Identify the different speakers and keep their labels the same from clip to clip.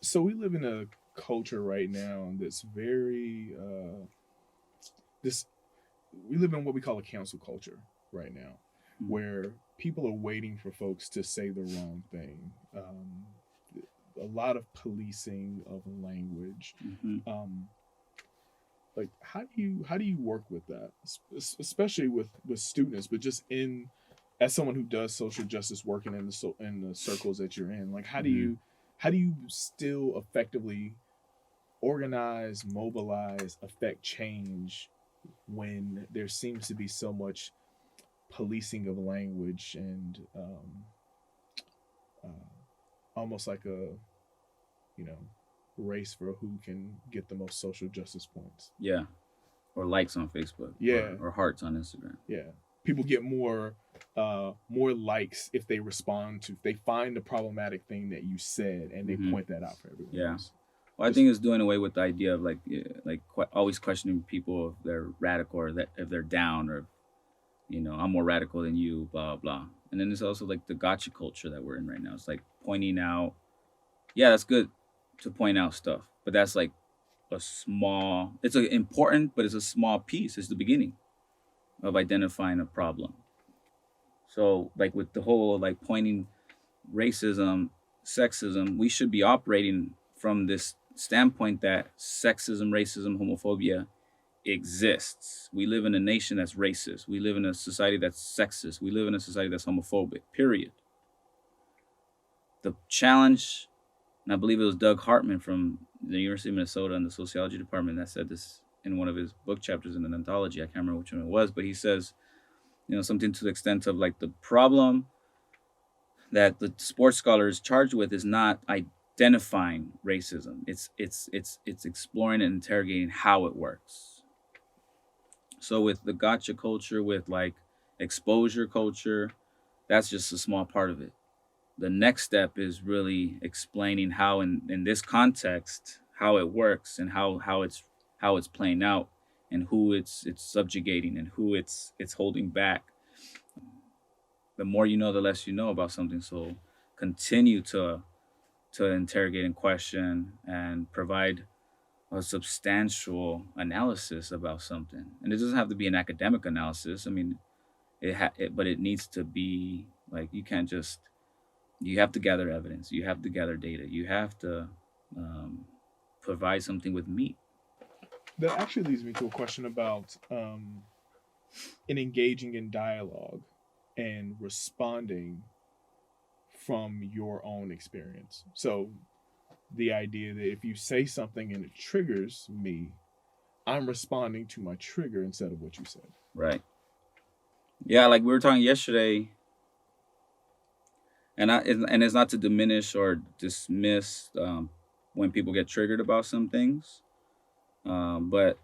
Speaker 1: So we live in a culture right now that's very this we live in what we call a cancel culture right now, where people are waiting for folks to say the wrong thing. A lot of policing of language.
Speaker 2: Mm-hmm.
Speaker 1: Um, like how do you work with that, especially with students, but just in as someone who does social justice working in the circles that you're in, like
Speaker 2: Mm-hmm.
Speaker 1: how do you still effectively organize, mobilize, affect change when there seems to be so much policing of language and almost like a you know race for who can get the most social justice points.
Speaker 2: Yeah. Or likes on Facebook,
Speaker 1: Yeah,
Speaker 2: or hearts on Instagram.
Speaker 1: yeah. People get more likes if they respond to if they find the problematic thing that you said and they
Speaker 2: Mm-hmm.
Speaker 1: point that out for everyone
Speaker 2: Yeah.
Speaker 1: else.
Speaker 2: Well, I
Speaker 1: Just
Speaker 2: think it's doing away with the idea of like, always questioning people if they're radical or that if they're down, or I'm more radical than you, blah blah. And then there's also like the gotcha culture that we're in right now. It's like pointing out, yeah, that's good to point out stuff, but that's like a small. It's important, but it's a small piece. It's the beginning of identifying a problem. So like with the whole like pointing racism, sexism, we should be operating from this standpoint that sexism, racism, homophobia exists. We live in a nation that's racist. We live in a society that's sexist. We live in a society that's homophobic, period. The challenge, and I believe it was Doug Hartman from the University of Minnesota in the sociology department that said this in one of his book chapters in an anthology. I can't remember which one it was, but he says, something to the extent of like the problem that the sports scholar is charged with is not identifying racism. It's exploring and interrogating how it works. So with the gotcha culture, with like exposure culture, that's just a small part of it. The next step is really explaining how in this context how it works and how it's playing out and who it's subjugating and who it's holding back. The more you know, the less you know about something. So continue to interrogate and question and provide a substantial analysis about something. And it doesn't have to be an academic analysis. I mean, but it needs to be like you can't just you have to gather evidence, you have to gather data, you have to um, provide something with meat.
Speaker 1: that actually leads me to a question about in engaging in dialogue and responding from your own experience. So the idea that if you say something and it triggers me, I'm responding to my trigger instead of what you said.
Speaker 2: Right. Yeah, like we were talking yesterday, and it's not to diminish or dismiss when people get triggered about some things, but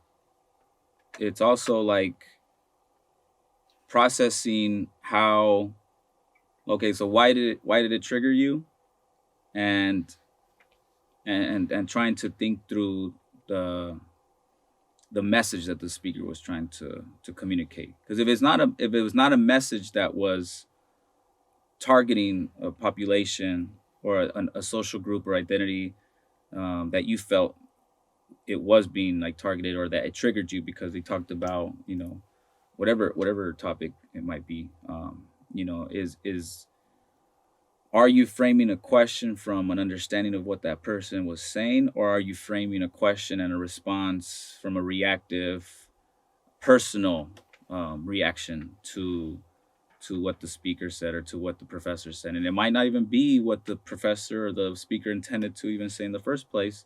Speaker 2: it's also like processing how, okay, so why did it trigger you, and and trying to think through the the message that the speaker was trying to communicate. Because if it was not a message that was targeting a population or a social group or identity, that you felt it was being like targeted, or that it triggered you because they talked about whatever topic it might be, is are you framing a question from an understanding of what that person was saying, or are you framing a question and a response from a reactive, personal reaction to what the speaker said or to what the professor said? And it might not even be what the professor or the speaker intended to even say in the first place,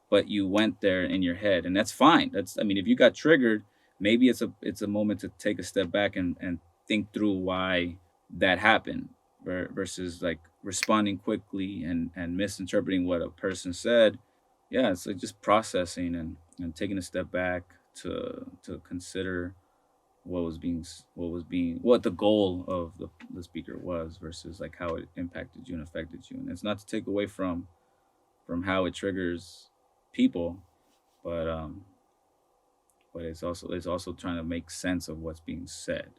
Speaker 2: but you went there in your head, and that's fine. I mean, if you got triggered, maybe it's a moment to take a step back and think through why that happened, versus like responding quickly and misinterpreting what a person said. Yeah, it's like just processing and taking a step back to consider what the goal of the speaker was, versus like how it impacted you and affected you. And it's not to take away from how it triggers people, but it's also trying to make sense of what's being said.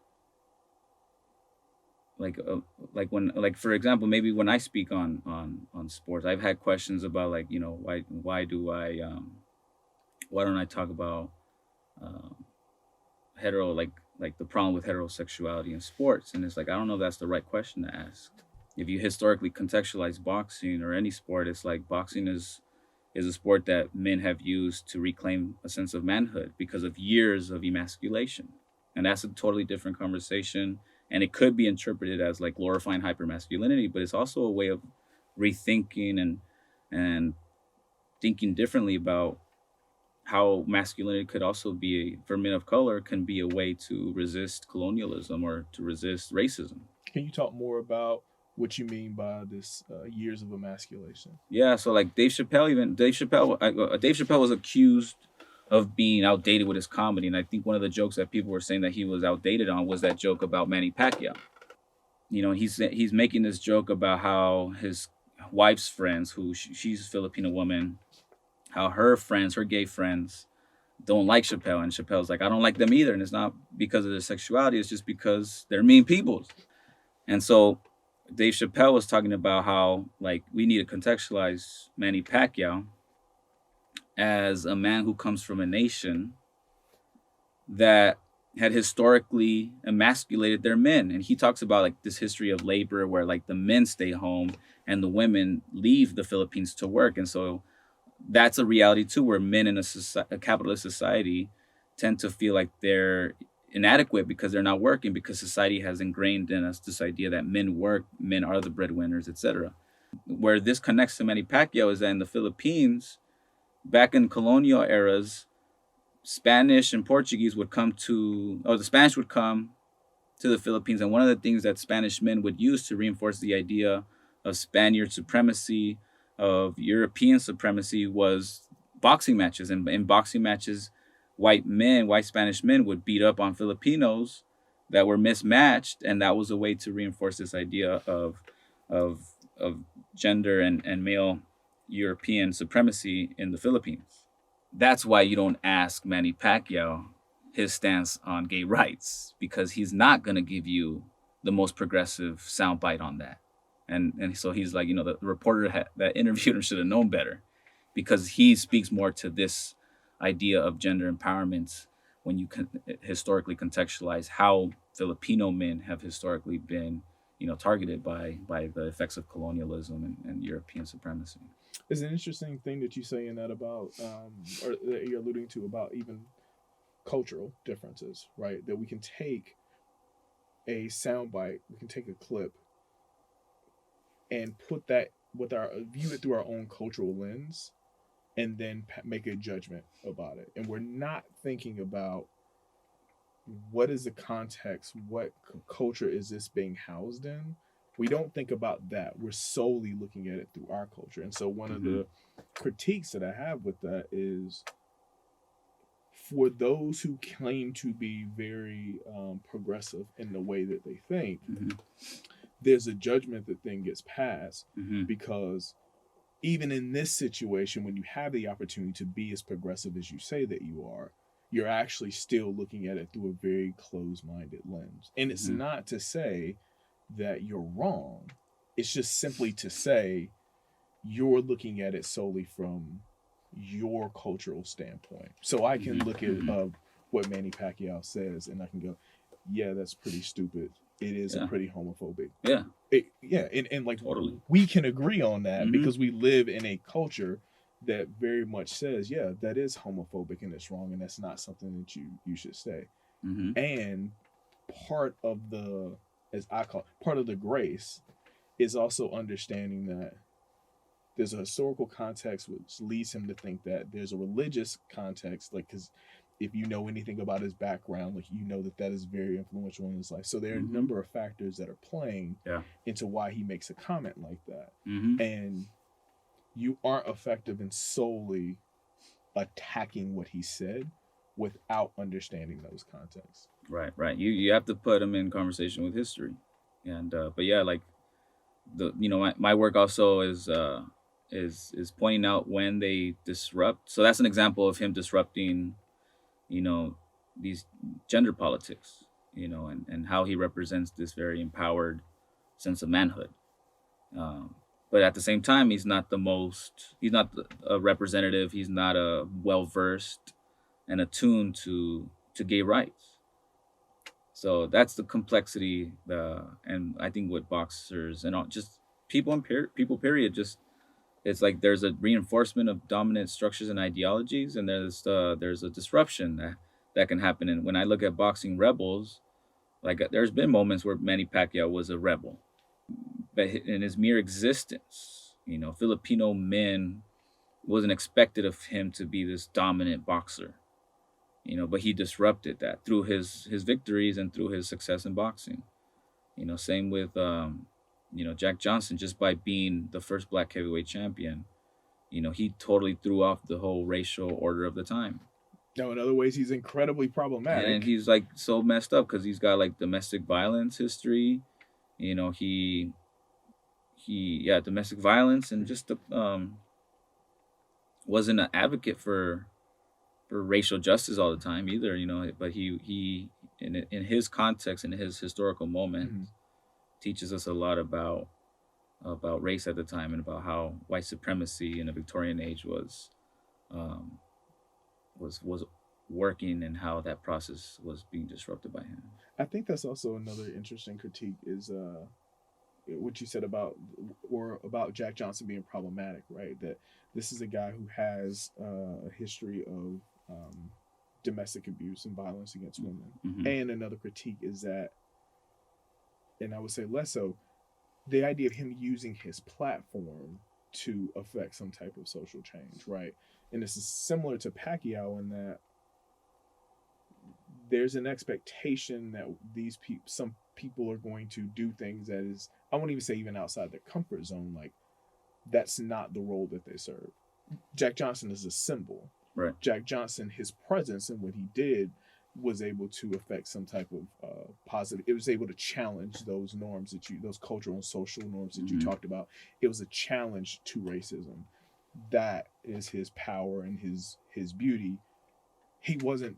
Speaker 2: like like for example, maybe when I speak on sports, I've had questions about like, you know, why don't I talk about um, hetero like the problem with heterosexuality in sports? And it's like, I don't know if that's the right question to ask. If you historically contextualize boxing or any sport, it's like boxing is a sport that men have used to reclaim a sense of manhood because of years of emasculation. And that's a totally different conversation. And it could be interpreted as like glorifying hypermasculinity, but it's also a way of rethinking and thinking differently about how masculinity could also be, for men of color, can be a way to resist colonialism or to resist racism.
Speaker 1: Can you talk more about what you mean by this years of emasculation?
Speaker 2: Yeah, so like Dave Chappelle was accused of being outdated with his comedy, and I think one of the jokes that people were saying that he was outdated on was that joke about Manny Pacquiao. You know, he's making this joke about how his wife's friends, she's a Filipino woman, how her friends, her gay friends, don't like Chappelle, and Chappelle's like, I don't like them either, and it's not because of their sexuality, it's just because they're mean people. And so Dave Chappelle was talking about how like we need to contextualize Manny Pacquiao as a man who comes from a nation that had historically emasculated their men. And he talks about like this history of labor where like the men stay home and the women leave the Philippines to work. And so that's a reality too, where men in a capitalist society tend to feel like they're inadequate because they're not working, because society has ingrained in us this idea that men work, men are the breadwinners, etc. Where this connects to Manny Pacquiao is that in the Philippines, back in colonial eras, Spanish and Portuguese would come to, or the Spanish would come to the Philippines. And one of the things that Spanish men would use to reinforce the idea of Spaniard supremacy, of European supremacy, was boxing matches. And in boxing matches, white Spanish men would beat up on Filipinos that were mismatched. And that was a way to reinforce this idea of gender and male European supremacy in the Philippines. That's why you don't ask Manny Pacquiao his stance on gay rights, because he's not going to give you the most progressive soundbite on that. And so he's like, you know, the reporter that interviewed him should have known better, because he speaks more to this idea of gender empowerment when you can historically contextualize how Filipino men have historically been, you know, targeted by the effects of colonialism and European supremacy.
Speaker 1: It's an interesting thing that you say in that about, or that you're alluding to about even cultural differences, right? That we can take a soundbite, we can take a clip, and put that view it through our own cultural lens, and then make a judgment about it. And we're not thinking about what is the context, what culture is this being housed in. We don't think about that. We're solely looking at it through our culture. And so one of the critiques that I have with that is, for those who claim to be very progressive in the way that they think, there's a judgment that then gets passed, because even in this situation, when you have the opportunity to be as progressive as you say that you are, you're actually still looking at it through a very closed-minded lens. And it's not to say that you're wrong. It's just simply to say you're looking at it solely from your cultural standpoint. So I can look at what Manny Pacquiao says, and I can go, yeah, that's pretty stupid. It is a pretty homophobic.
Speaker 2: Yeah.
Speaker 1: And like,
Speaker 2: totally,
Speaker 1: we can agree on that because we live in a culture that very much says, yeah, that is homophobic and it's wrong, and that's not something that you should say. And part of the, as I call it, part of the grace is also understanding that there's a historical context which leads him to think that there's a religious context, like, because if you know anything about his background, like, you know that is very influential in his life. So there are a number of factors that are playing into why he makes a comment like that. And you aren't effective in solely attacking what he said without understanding those contexts.
Speaker 2: Right. You have to put him in conversation with history. And but yeah, like my work also is pointing out when they disrupt. So that's an example of him disrupting, these gender politics, and how he represents this very empowered sense of manhood. But at the same time, he's not a representative. He's not a well-versed and attuned to gay rights. So that's the complexity, and I think what boxers and all, just people period, just it's like there's a reinforcement of dominant structures and ideologies, and there's a disruption that can happen. And when I look at boxing rebels, like there's been moments where Manny Pacquiao was a rebel, but in his mere existence, Filipino men wasn't expected of him to be this dominant boxer, but he disrupted that through his victories and through his success in boxing. Same with Jack Johnson, just by being the first black heavyweight champion, he totally threw off the whole racial order of the time.
Speaker 1: No, in other ways, he's incredibly problematic.
Speaker 2: And he's like so messed up because he's got like domestic violence history. Domestic violence, and just wasn't an advocate for racial justice all the time either. But he in his context, in his historical moment, teaches us a lot about race at the time, and about how white supremacy in the Victorian age was working, and how that process was being disrupted by him.
Speaker 1: I think that's also another interesting critique is what you said about Jack Johnson being problematic, right? That this is a guy who has a history of domestic abuse and violence against women. And another critique is that, and I would say less so, the idea of him using his platform to affect some type of social change, right? And this is similar to Pacquiao in that there's an expectation that some people are going to do things that is, I won't even say even outside their comfort zone. Like, that's not the role that they serve. Jack Johnson is a symbol.
Speaker 2: Right.
Speaker 1: Jack Johnson, his presence and what he did was able to affect some type of positive. It was able to challenge those norms those cultural and social norms that you talked about. It was a challenge to racism. That is his power and his beauty. He wasn't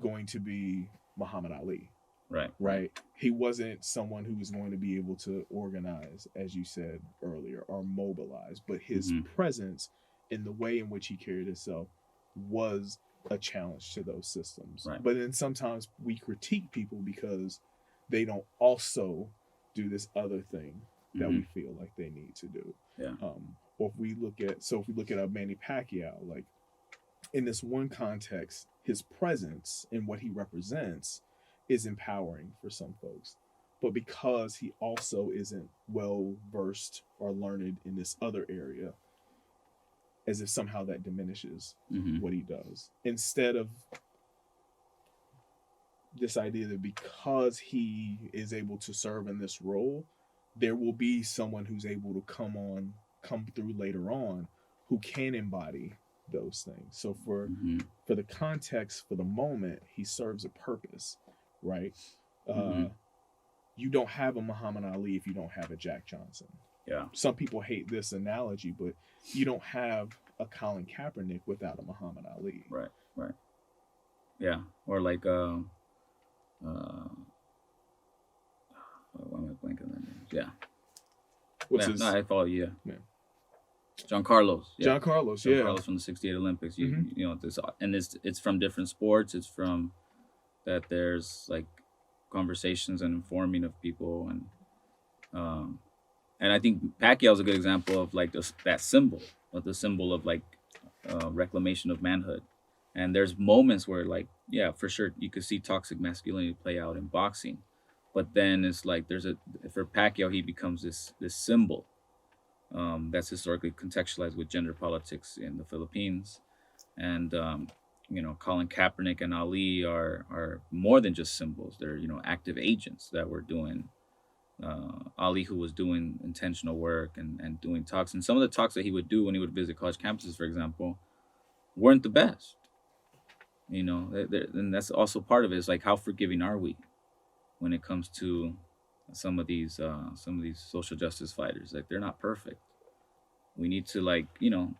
Speaker 1: going to be Muhammad Ali. Right. He wasn't someone who was going to be able to organize, as you said earlier, or mobilize. But his presence in the way in which he carried himself was a challenge to those systems.
Speaker 2: Right.
Speaker 1: But then sometimes we critique people because they don't also do this other thing that we feel like they need to do.
Speaker 2: Yeah.
Speaker 1: Or if we look at a Manny Pacquiao, like in this one context, his presence and what he represents is empowering for some folks. But because he also isn't well versed or learned in this other area, as if somehow that diminishes what he does. Instead of this idea that because he is able to serve in this role, there will be someone who's able to come through later on who can embody those things. So for the context, for the moment, he serves a purpose, right? You don't have a Muhammad Ali if you don't have a Jack Johnson.
Speaker 2: Yeah.
Speaker 1: Some people hate this analogy, but you don't have a Colin Kaepernick without a Muhammad Ali.
Speaker 2: Right. Yeah. Or like why am I blanking on that name? Yeah. I follow you. Yeah. John Carlos. Yeah.
Speaker 1: John Carlos
Speaker 2: from the '68 Olympics. It's from different sports. It's from that there's like conversations and informing of people, and I think Pacquiao's a good example of like that symbol, of the symbol of like reclamation of manhood. And there's moments where like, yeah, for sure you could see toxic masculinity play out in boxing, but then it's like for Pacquiao, he becomes this symbol that's historically contextualized with gender politics in the Philippines. And Colin Kaepernick and Ali are more than just symbols. They're active agents that were doing Ali, who was doing intentional work and doing talks. And some of the talks that he would do when he would visit college campuses, for example, weren't the best. And that's also part of it, is like, how forgiving are we when it comes to some of these social justice fighters? Like, they're not perfect. We need to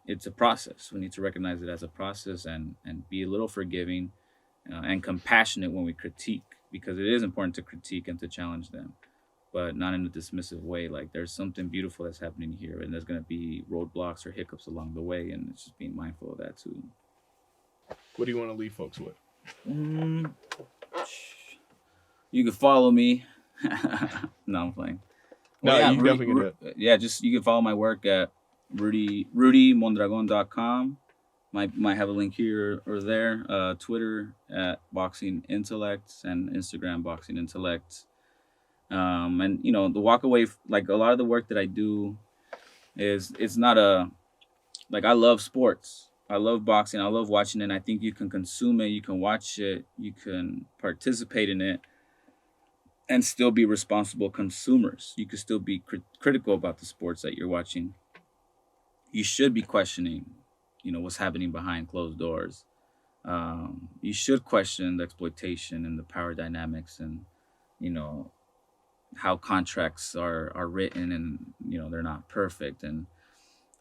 Speaker 2: it's a process. We need to recognize it as a process and be a little forgiving and compassionate when we critique, because it is important to critique and to challenge them. but not in a dismissive way. Like there's something beautiful that's happening here, and there's gonna be roadblocks or hiccups along the way, and it's just being mindful of that too.
Speaker 1: What do you want to leave folks with?
Speaker 2: Mm, you can follow me. No, I'm playing.
Speaker 1: No,
Speaker 2: Yeah,
Speaker 1: you definitely can do it.
Speaker 2: yeah, just you can follow my work at rudymondragon.com. Might have a link here or there. Twitter at Boxing Intellects and Instagram Boxing Intellects. And you know, the walk away, like a lot of the work that I do is it's not a like I love sports. I love boxing. I love watching it. And I think you can consume it, you can watch it, you can participate in it, and still be responsible consumers. You can still be critical about the sports that you're watching. You should be questioning, you know, what's happening behind closed doors. You should question the exploitation and the power dynamics, and you know how contracts are written, and you know they're not perfect, and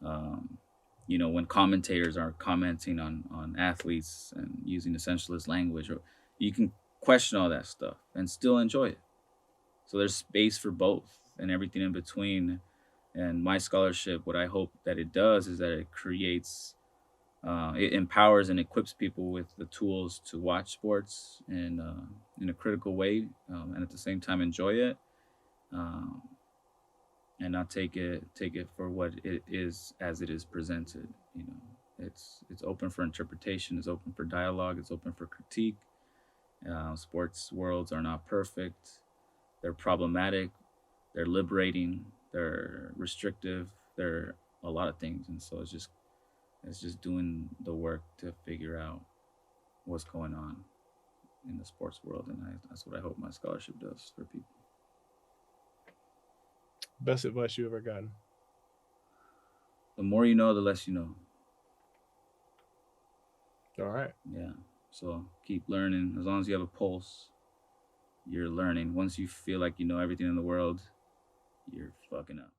Speaker 2: um, you know when commentators are commenting on athletes and using essentialist language, or you can question all that stuff and still enjoy it. So there's space for both and everything in between. And my scholarship, what I hope that it does is that it creates, it empowers and equips people with the tools to watch sports in a critical way, and at the same time enjoy it, um, and not take it for what it is as it is presented. You know, it's open for interpretation, it's open for dialogue, it's open for critique. Sports worlds are not perfect. They're problematic. They're liberating. They're restrictive. They're a lot of things, and so it's just doing the work to figure out what's going on in the sports world, and that's what I hope my scholarship does for people.
Speaker 1: Best advice you ever gotten?
Speaker 2: The more you know, the less you know.
Speaker 1: All right.
Speaker 2: Yeah. So keep learning. As long as you have a pulse, you're learning. Once you feel like you know everything in the world, you're fucking up.